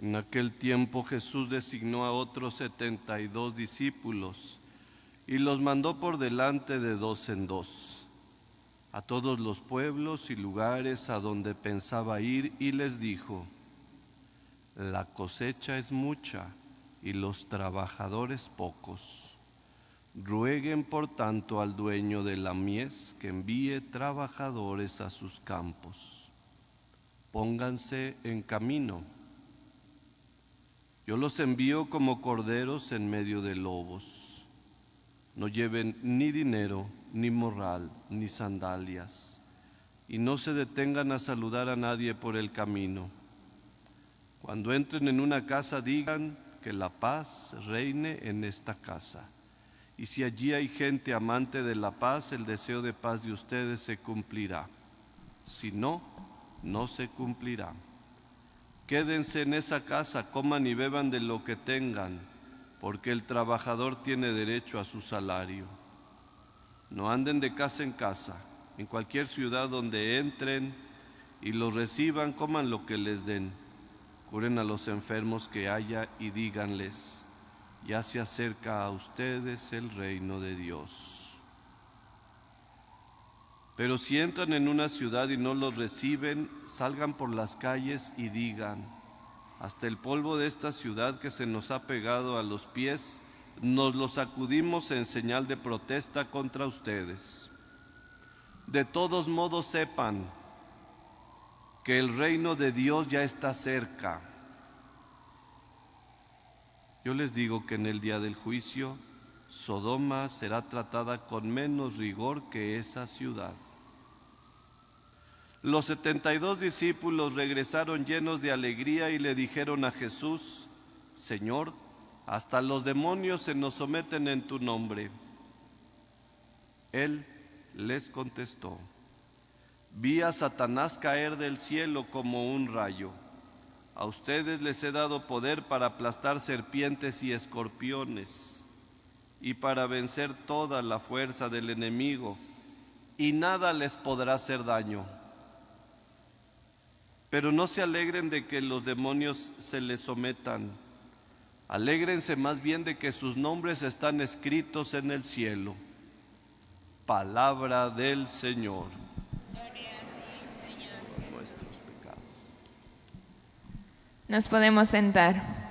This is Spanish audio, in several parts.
En aquel tiempo Jesús designó a otros 72 discípulos y los mandó por delante de dos en dos a todos los pueblos y lugares a donde pensaba ir, y les dijo: la cosecha es mucha y los trabajadores pocos. Rueguen por tanto al dueño de la mies que envíe trabajadores a sus campos. Pónganse en camino. Yo los envío como corderos en medio de lobos. No lleven ni dinero, ni morral, ni sandalias, y no se detengan a saludar a nadie por el camino. Cuando entren en una casa, digan que la paz reine en esta casa. Y si allí hay gente amante de la paz, el deseo de paz de ustedes se cumplirá. Si no, no se cumplirá. Quédense en esa casa, coman y beban de lo que tengan, porque el trabajador tiene derecho a su salario. No anden de casa en casa. En cualquier ciudad donde entren y los reciban, coman lo que les den. Curen a los enfermos que haya y díganles: ya se acerca a ustedes el reino de Dios. Pero si entran en una ciudad y no los reciben, salgan por las calles y digan: hasta el polvo de esta ciudad que se nos ha pegado a los pies, nos lo sacudimos en señal de protesta contra ustedes. De todos modos sepan que el reino de Dios ya está cerca. Yo les digo que en el día del juicio, Sodoma será tratada con menos rigor que esa ciudad. Los 72 discípulos regresaron llenos de alegría y le dijeron a Jesús: Señor, hasta los demonios se nos someten en tu nombre. Él les contestó: vi a Satanás caer del cielo como un rayo. A ustedes les he dado poder para aplastar serpientes y escorpiones y para vencer toda la fuerza del enemigo, y nada les podrá hacer daño. Pero no se alegren de que los demonios se les sometan. Alégrense más bien de que sus nombres están escritos en el cielo. Palabra del Señor. Gloria a ti, Señor. Nuestros pecados. Nos podemos sentar.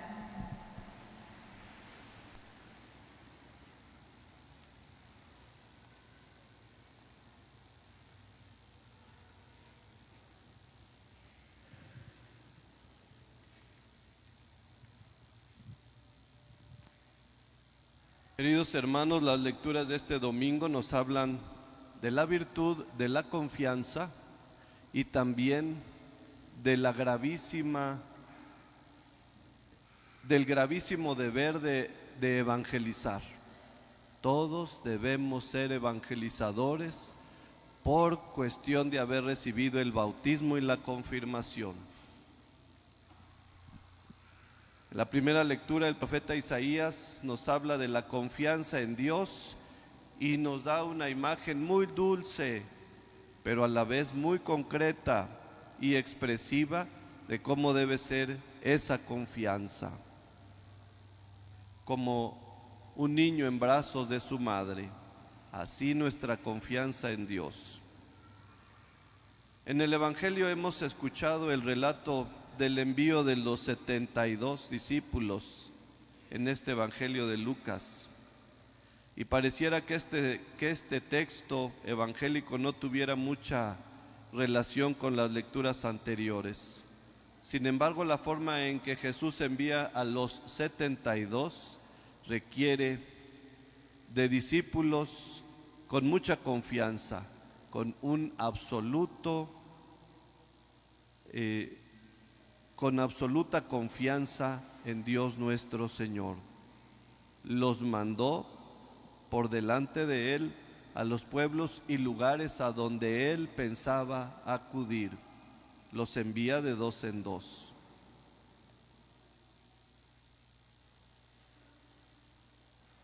Queridos hermanos, las lecturas de este domingo nos hablan de la virtud de la confianza y también de del gravísimo deber de evangelizar. Todos debemos ser evangelizadores por cuestión de haber recibido el bautismo y la confirmación. En la primera lectura, el profeta Isaías nos habla de la confianza en Dios y nos da una imagen muy dulce, pero a la vez muy concreta y expresiva de cómo debe ser esa confianza. Como un niño en brazos de su madre, así nuestra confianza en Dios. En el Evangelio hemos escuchado el relato del envío de los 72 discípulos en este Evangelio de Lucas. Y pareciera que este texto evangélico no tuviera mucha relación con las lecturas anteriores. Sin embargo, la forma en que Jesús envía a los 72 requiere de discípulos con mucha confianza, con absoluta confianza en Dios nuestro Señor. Los mandó por delante de Él a los pueblos y lugares a donde Él pensaba acudir. Los envía de dos en dos.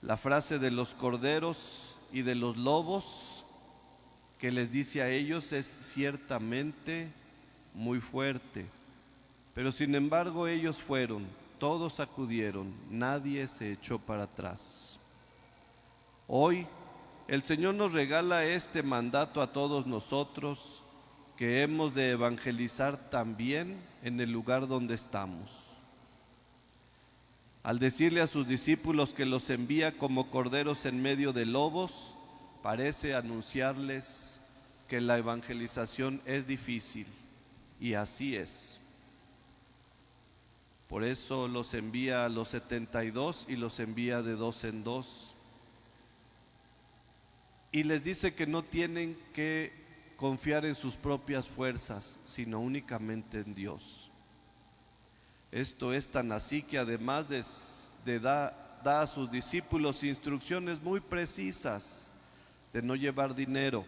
La frase de los corderos y de los lobos que les dice a ellos es ciertamente muy fuerte, Pero sin embargo ellos fueron, todos acudieron, nadie se echó para atrás. Hoy el Señor nos regala este mandato a todos nosotros, que hemos de evangelizar también en el lugar donde estamos. Al decirle a sus discípulos que los envía como corderos en medio de lobos, parece anunciarles que la evangelización es difícil, y así es. Por eso los envía a los 72 y los envía de 2 en 2. Y les dice que no tienen que confiar en sus propias fuerzas, sino únicamente en Dios. Esto es tan así que además da a sus discípulos instrucciones muy precisas de no llevar dinero,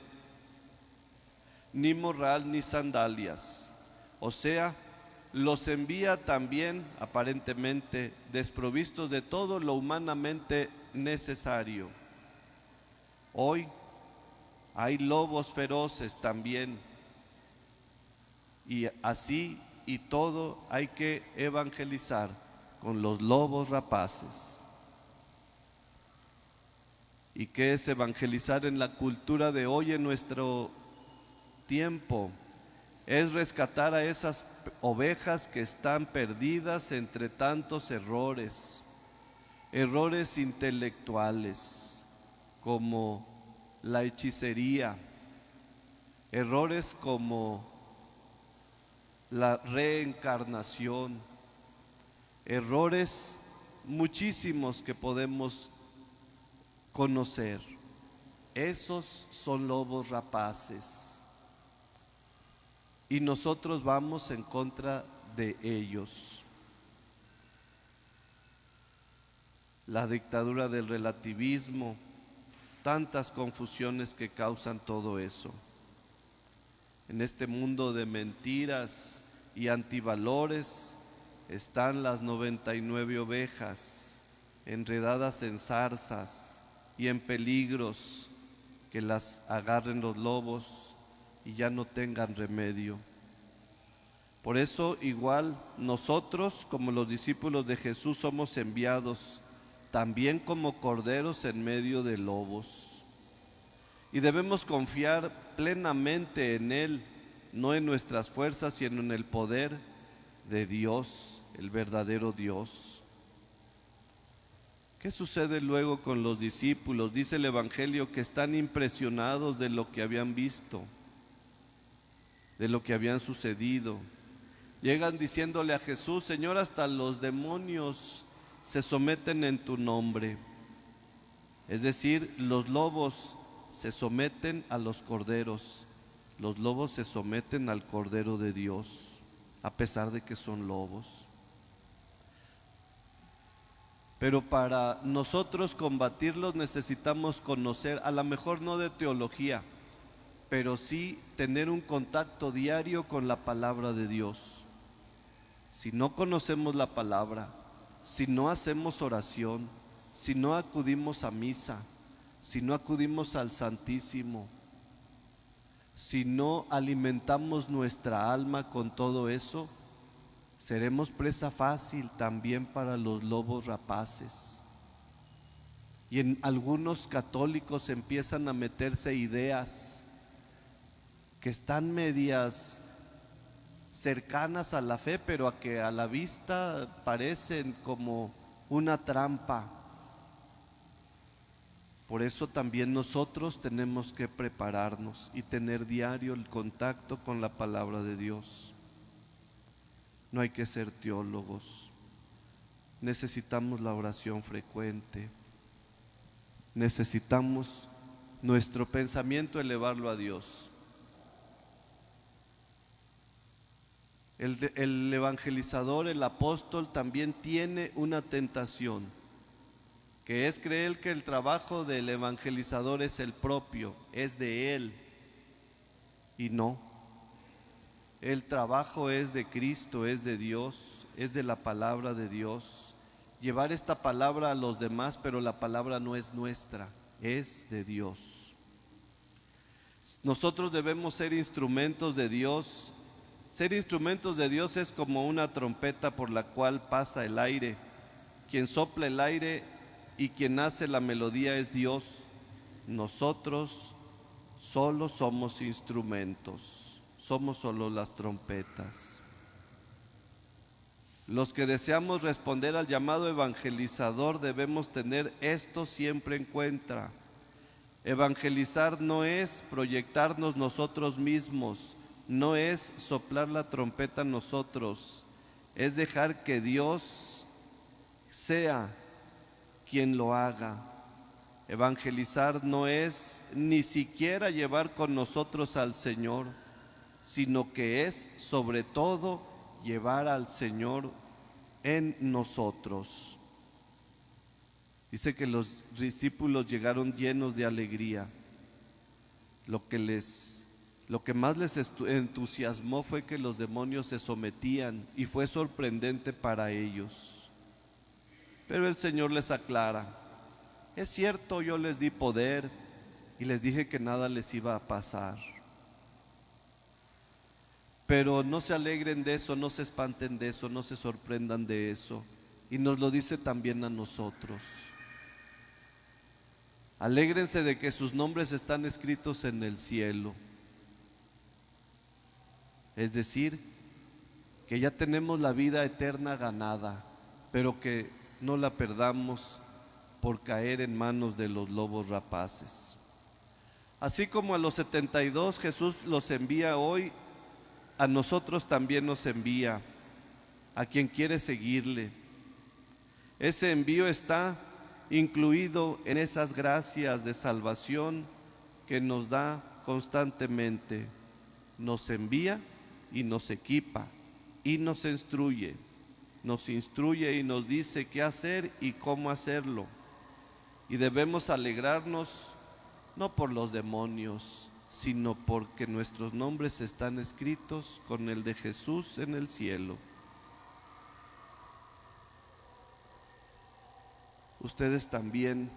ni morral, ni sandalias. O sea, los envía también aparentemente desprovistos de todo lo humanamente necesario. Hoy hay lobos feroces también, y así y todo hay que evangelizar con los lobos rapaces. ¿Y qué es evangelizar en la cultura de hoy, en nuestro tiempo? Es rescatar a esas ovejas que están perdidas entre tantos errores intelectuales, como la hechicería, errores como la reencarnación, errores muchísimos que podemos conocer. Esos son lobos rapaces, y nosotros vamos en contra de ellos. La dictadura del relativismo, tantas confusiones que causan todo eso. En este mundo de mentiras y antivalores están las 99 ovejas enredadas en zarzas y en peligros, que las agarren los lobos y ya no tengan remedio. Por eso igual nosotros, como los discípulos de Jesús, somos enviados también como corderos en medio de lobos. Y debemos confiar plenamente en Él, no en nuestras fuerzas, sino en el poder de Dios, el verdadero Dios. ¿Qué sucede luego con los discípulos? Dice el Evangelio que están impresionados de lo que habían visto, de lo que habían sucedido. Llegan diciéndole a Jesús: Señor, hasta los demonios se someten en tu nombre. Es decir, los lobos se someten a los corderos, los lobos se someten al Cordero de Dios, a pesar de que son lobos. Pero para nosotros combatirlos necesitamos conocer, a lo mejor no de teología, pero sí tener un contacto diario con la palabra de Dios. Si no conocemos la palabra, si no hacemos oración, si no acudimos a misa, si no acudimos al Santísimo, si no alimentamos nuestra alma con todo eso, seremos presa fácil también para los lobos rapaces. Y en algunos católicos empiezan a meterse ideas que están medias cercanas a la fe, pero a que a la vista parecen como una trampa. Por eso también nosotros tenemos que prepararnos y tener diario el contacto con la palabra de Dios. No hay que ser teólogos. Necesitamos la oración frecuente. Necesitamos nuestro pensamiento elevarlo a Dios. El evangelizador, el apóstol, también tiene una tentación, que es creer que el trabajo del evangelizador es el propio, es de él. Y no. El trabajo es de Cristo, es de Dios, es de la palabra de Dios. Llevar esta palabra a los demás, pero la palabra no es nuestra, es de Dios. Nosotros debemos ser instrumentos de Dios Ser instrumentos de Dios es como una trompeta por la cual pasa el aire. Quien sopla el aire y quien hace la melodía es Dios. Nosotros solo somos instrumentos, somos solo las trompetas. Los que deseamos responder al llamado evangelizador debemos tener esto siempre en cuenta. Evangelizar no es proyectarnos nosotros mismos, no es soplar la trompeta nosotros, es dejar que Dios sea quien lo haga. Evangelizar no es ni siquiera llevar con nosotros al Señor, sino que es sobre todo llevar al Señor en nosotros. Dice que los discípulos llegaron llenos de alegría. Lo que más les entusiasmó fue que los demonios se sometían y fue sorprendente para ellos. Pero el Señor les aclara: es cierto, yo les di poder y les dije que nada les iba a pasar. Pero no se alegren de eso, no se espanten de eso, no se sorprendan de eso. Y nos lo dice también a nosotros. Alégrense de que sus nombres están escritos en el cielo. Es decir, que ya tenemos la vida eterna ganada, pero que no la perdamos por caer en manos de los lobos rapaces. Así como a los 72 Jesús los envía hoy, a nosotros también nos envía, a quien quiere seguirle. Ese envío está incluido en esas gracias de salvación que nos da constantemente. Nos envía y nos equipa y nos instruye y nos dice qué hacer y cómo hacerlo. Y debemos alegrarnos no por los demonios, sino porque nuestros nombres están escritos con el de Jesús en el cielo. Ustedes también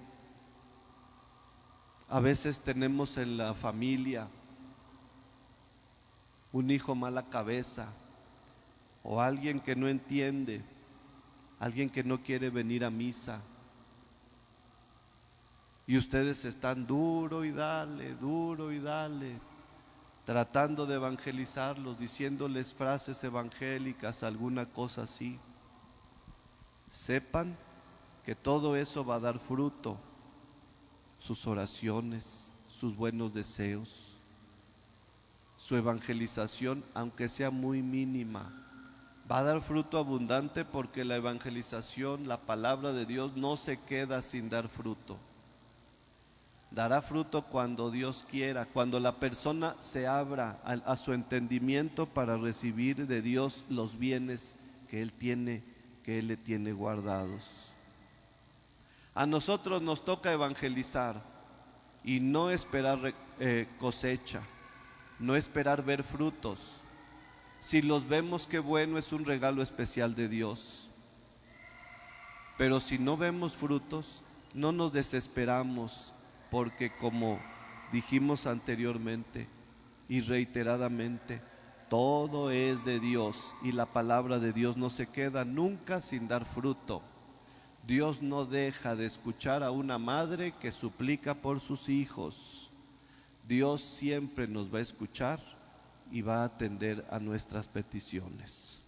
a veces tenemos en la familia un hijo mala cabeza o alguien que no entiende, alguien que no quiere venir a misa. Y ustedes están duro y dale, tratando de evangelizarlos, diciéndoles frases evangélicas, alguna cosa así. Sepan que todo eso va a dar fruto, sus oraciones, sus buenos deseos, su evangelización, aunque sea muy mínima, va a dar fruto abundante, porque la evangelización, la palabra de Dios, no se queda sin dar fruto. Dará fruto cuando Dios quiera, cuando la persona se abra a su entendimiento para recibir de Dios los bienes que Él le tiene guardados. A nosotros nos toca evangelizar y no esperar cosecha, no esperar ver frutos. Si los vemos, qué bueno, es un regalo especial de Dios. Pero si no vemos frutos, no nos desesperamos, porque como dijimos anteriormente y reiteradamente, todo es de Dios y la palabra de Dios no se queda nunca sin dar fruto. Dios no deja de escuchar a una madre que suplica por sus hijos. Dios siempre nos va a escuchar y va a atender a nuestras peticiones.